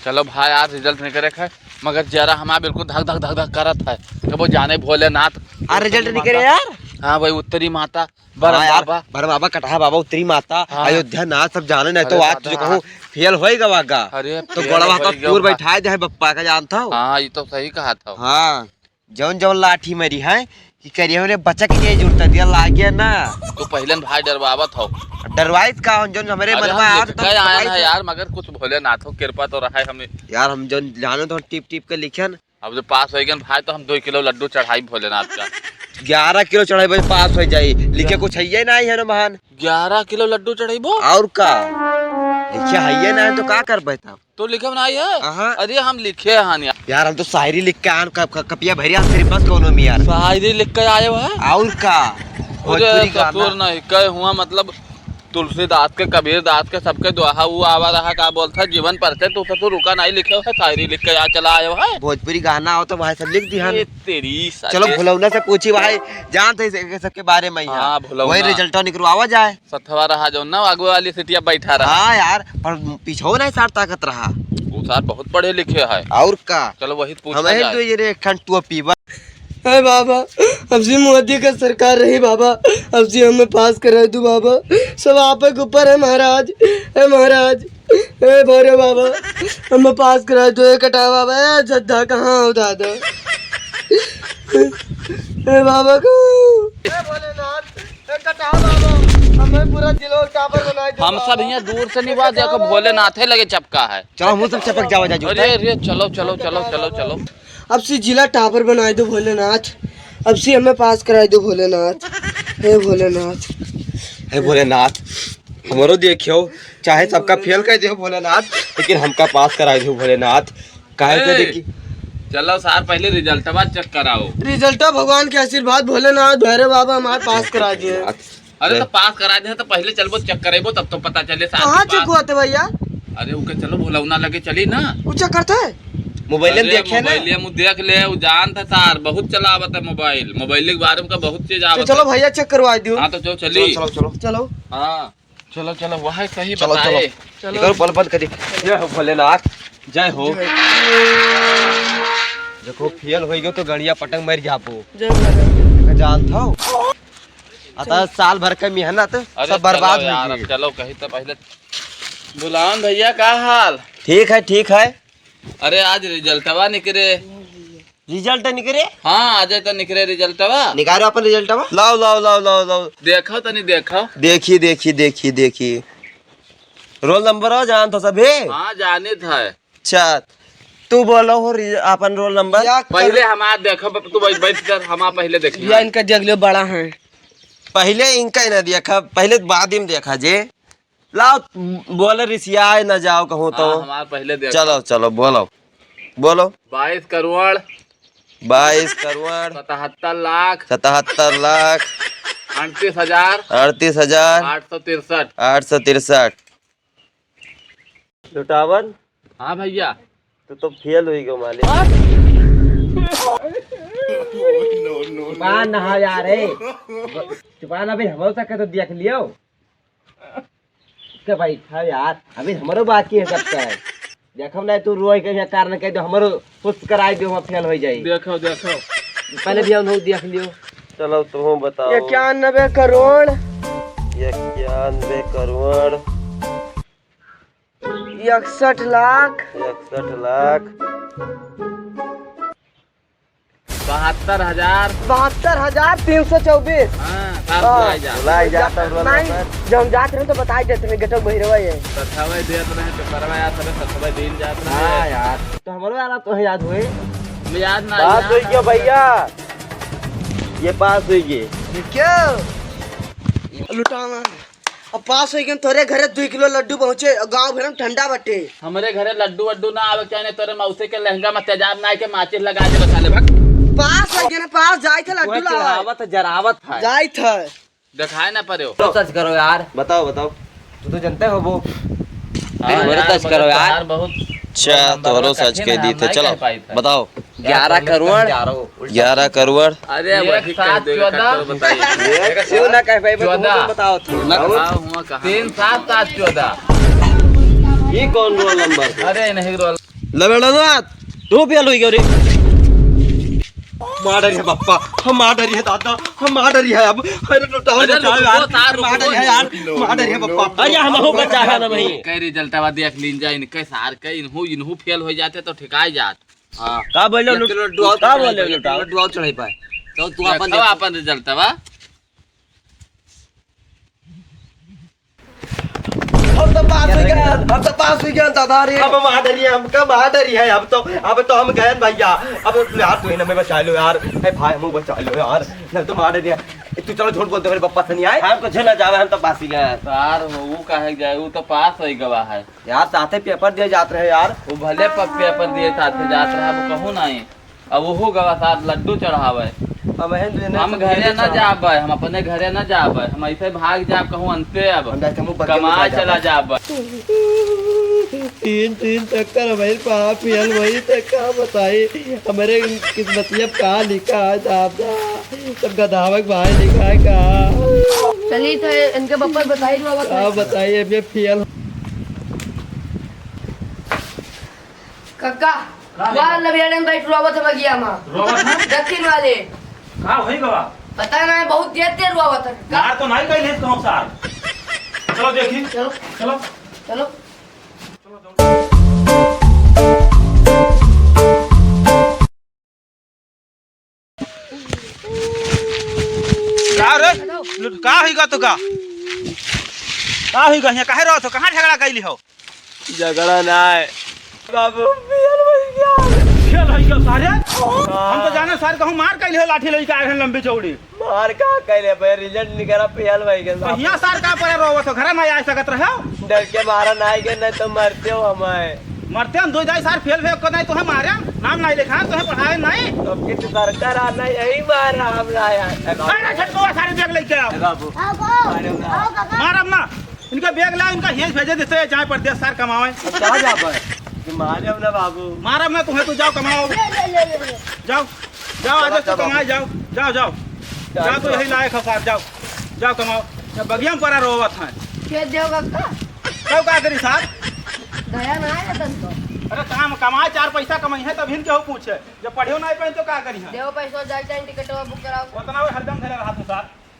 चलो भाई यार रिजल्ट नहीं करे है मगर जरा हमारा बिल्कुल धक धक धक धक करत है कि वो जाने भोलेनाथ। रिजल्ट नहीं करे यार। हाँ भाई उत्तरी माता बर बाबा कटहा बाबा उत्तरी माता अयोध्या नाथ सब जाने नहीं तो आज तुझे कहूँ फेल होएगा वागा। अरे तो गोड़ा बाबा दूर बैठाए जाए बप्पा का जानता हो। हाँ ये तो सही कहा था। हाँ जौन जौन लाठी मरी है कि करिए हमने बच्चा की नहीं जुड़ता दिया लागे ना। तो पहले भाई डरवावत हो डरवाइस का जो हमारे मन में आया है यार मगर कुछ भोलेनाथ हो कृपा तो रहा है हमें यार। हम जो जाने तो टिप टिप के लिखे न अब जो पास हो गए भाई तो हम 2 किलो लड्डू चढ़ाई भोलेनाथ का। 11 किलो चढ़ाई बजे पास हो जाये लिखे कुछ है नहीं है ना महान। 11 किलो लड्डू चढ़ाई और का लिखे है ना तो का कर बैठा तो लिखे नहीं है। अरे हम लिखे हैं यार हम तो शायरी लिख के आन कपिया भरिया तेरे पास कौन में यार शायरी लिख के आए हुए और का नहीं कहे हुआ मतलब तुलसीदास के कबीर दास के सबके दुआ वो आवा रहा का बोलता जीवन पर से तो रुका नहीं लिखे है शायरी लिख के चला आयो है। भोजपुरी गाना हो तो भाई सब लिख दिया तेरी चलो भुलौना से पूछी भाई जानते सबके बारे में। हाँ वही रिजल्ट निकलवावा जाए सतवा रहा जो ना आगे वाली सिटिया बैठा रहा। हाँ यार पर पीछो नहीं सार ताकत रहा वो सार बहुत पढ़े लिखे है और का। चलो वही पूछा है बाबा अब से मोदी का सरकार रही बाबा अब से हमें पास करा दो बाबा सब आप के ऊपर है महाराज। है महाराज है भोरे बाबा हमें पास करा दो कटा बाबा है जद्दा कहाँ उठा दो बाबा को हमें पूरा दिलो टावर बनाए दो। हम सब यहाँ दूर से नहीं बात देखो भोलेनाथ लगे चपका है। चलो हम सब चपक जाओ जा। अरे चलो चलो चलो चलो चलो अब से जिला टावर बनाए दो भोलेनाथ। अब से हमें पास कराए दो भोलेनाथ। हे भोलेनाथ हे भोलेनाथ हमारो देखियो चाहे सबका फेल कर दो भोलेनाथ लेकिन हमका पास कराए दो भोलेनाथ। काहे से देखी चलो सार पहले रिजल्ट चेक कराओ। रिजल्ट भगवान के आशीर्वाद भोलेनाथ भैरव बाबा हमारे पास करा दिए। अरे तो पास करा दे तो पहले चलो चेक करेबो तब तो पता चले। कहाँ चेक हुआ थे भैया? अरे उनके चलो भोलौना लगे चली ना वो चेक करता है मोबाइल देखे ना देख ले जान था सार बहुत चलावत है मोबाइल के बारे में बहुत चीज आवत। चलो भैया चेक करवा दियो। हाँ तो चलो चली चलो चलो चलो हाँ चलो चलो वह सही चलो चलो चलो बल बल करी। जय हो भोलेनाथ जय हो। देखो फेल हो गयो तो गड़िया पटंग मर जापो जानता हो अतः साल भर का मेहनत सब बर्बाद हो गई। चलो कहीं तो पहले बुलाओ भैया का हाल। ठीक है ठीक है। अरे आज रिजल्टवा निकले। रिजल्ट निकले? हाँ आज तो निकले रिजल्टवा। निकालो अपन रिजल्टवा लाओ लाओ लाओ लाओ लाओ देखो तो नहीं देखो देखी देखी देखी देखी रोल नंबर हो जान तो सभी। हाँ जाने था। अच्छा तू बोलो हो अपन रोल नंबर पहले हमारा देखो तू बैठ कर हमारा पहले देखिए। इनका देख लो बड़ा है पहले इनका ही ना देखा पहले बाद में देखा जे लाओ बोले रिसिया न जाओ कहूँ तो हमारा पहले देखो। चलो चलो बोलो बोलो 22 करोड़ 22 करोड़ 77 लाख 77 लाख 38,000 38,000 863 लुटावन। हाँ भैया तो फेल हुई गो मालिक। नहा यार चुपाना भाई हमारे तक तो देख लियो के भाई था यार अभी हमारो बाकी है सबका देखो ना तू रोई के कारण कह दो हमारो खुश कराई दो हम फेल हो जाए। देखो देखो पहले भी हम लोग देख लियो। चलो तुम बताओ 91 करोड़ 91 करोड़ 61 लाख 72,324। हाँ जब हम जाते रहे तो बताए देते रहे गेटो बहिरवा ये हाँ यार तो हमारे वाला तो याद हुए याद ना पास हुई क्यों भैया ये पास हुई क्यों लुटाना अब पास हो गए तोरे घरे 2 किलो लड्डू पहुँचे गाँव भर में ठंडा बटे। हमारे घरे लड्डू वड्डू ना आवे क्या नहीं तोरे मौसे के लहंगा में तेजाब ना के माचिस लगा दे बता ले भग पास हो गए ना पास जाए थे लड्डू चढ़ावत जरावत है जाए थे दिखाए ना पड़े तो सच करो यार बताओ बताओ तू तो जानते हो वो सच करो यार बहुत अच्छा तोरो सच कह दी थे। चलो बताओ 11 करोड़ 11 करोड़ अरे वही कह देगा बताइए क्यों ना कह भाई बताओ 3 7 7 14 ये कौन रोल नंबर? अरे नहीं रोल लवेड़नाथ तू फेल हो गया रे। मार डरी है पप्पा, हम मार डरी है दादा, हम मार डरी है अब। अरे लुटाओ अरे बचाओ यार, रुको, मार डरी है यार, मार डरी है पप्पा। अरे हम हो बचा है ना भाई। कई रिजल्ट आवा देख लीन जा इनके सार के इनहू फेल हो जाते तो ठिकाई जात। हां का बोले लुटाओ, का बोले लुटाओ। लड्डू चढ़ाई पाए तो तू अपन देखो अपन रिजल्ट आवा। हम तो पास हो गए, हम तो पास हो गए दादा रे। अब मार डरी है, हमका मार डरी है अब तो हम गए भैया। अब यार तू इन्हें बचा लो यार, ए भाई हम बचा लो यार, नहीं तो मार डरी है। तू चलो झूठ बोलते मेरे पापा से नहीं आए। हम कुछ ना जावे, हम तो पास ही गए। सार वो काहे जाए, वो तो पास होई गवा है यार साथे पेपर दिए जाते रहे यार। वो भले पेपर दिए साथे जात रहा वो कहूँ नहीं। अब वो गवा साथ लड्डू चढ़ावे। अब हम घरे न जाबे, हम अपने घरे न जाबे, हम ऐसे भाग जाब कहूँ अंते अब कमा चला जाब। तीन चक्कर भाई पाप फेल वही तो क्या बताई हमारे किस्मतियत कहाँ लिखा है साहब, सब गधावक भाई लिखा है कहाँ। चलिए तो इनके पापा बताइए बाबा। आप बताइए अब ये फेल। काका वाह लबियाडन बैठ रोबत है बगिया मां दक्षिण वाले का होई गवा? पता ना बहुत देर रोबत है। मार तो नहीं कइले कहूं सार। चलो देखी, चलो चलो चलो का रे का होईगा तो का होईगा? यहाँ काहे रहो तो कहाँ झगड़ा कैली हो? झगड़ा ना है बाबू, फेल हो गया। खेल होई क्यों सारे? हम तो जाने सारे कहूं मार कैली हो, लाठी लेके आए हैं लंबी चौड़ी। मार का कहले भाई रिजल्ट निकला फेल हो गया। तो यहाँ सार का पड़े रहो तो घर में आ सकत रहो। डर के मारा ना आएंगे, नहीं तो मरते हो हमें। मरते हम दो जाए सार फेल भेल को नहीं तो हम मारे नाम नहीं लिखा तो पढ़ाए नहीं। तो किस सरकार आना यही मारा हमरा यार। अरे झटको सारे बैग लेके आओ। बाबू मार अब ना इनका बैग ला, इनका हेज भेजे देते जाए परदेश सार कमावे। कहाँ जा पाए मारे हम ना बाबू। मार अब ना तुम्हें तो जाओ कमाओ, जाओ जाओ आज तो कमाए जाओ, जाओ जाओ जाओ तो यही लायक है सार, जाओ जाओ कमाओ। बगिया में पड़ा रोवत है खेत देओ काका कब का करी सार? दया ना है तन तो अरे काम कमाए चार पैसा कमाई है तब इनके हो पूछे, जब पढ़ियो नहीं पाए तो का करी है? देओ पैसा जाए टिकट बुक कराओ। उतना हरदम धरे रहा तो सार।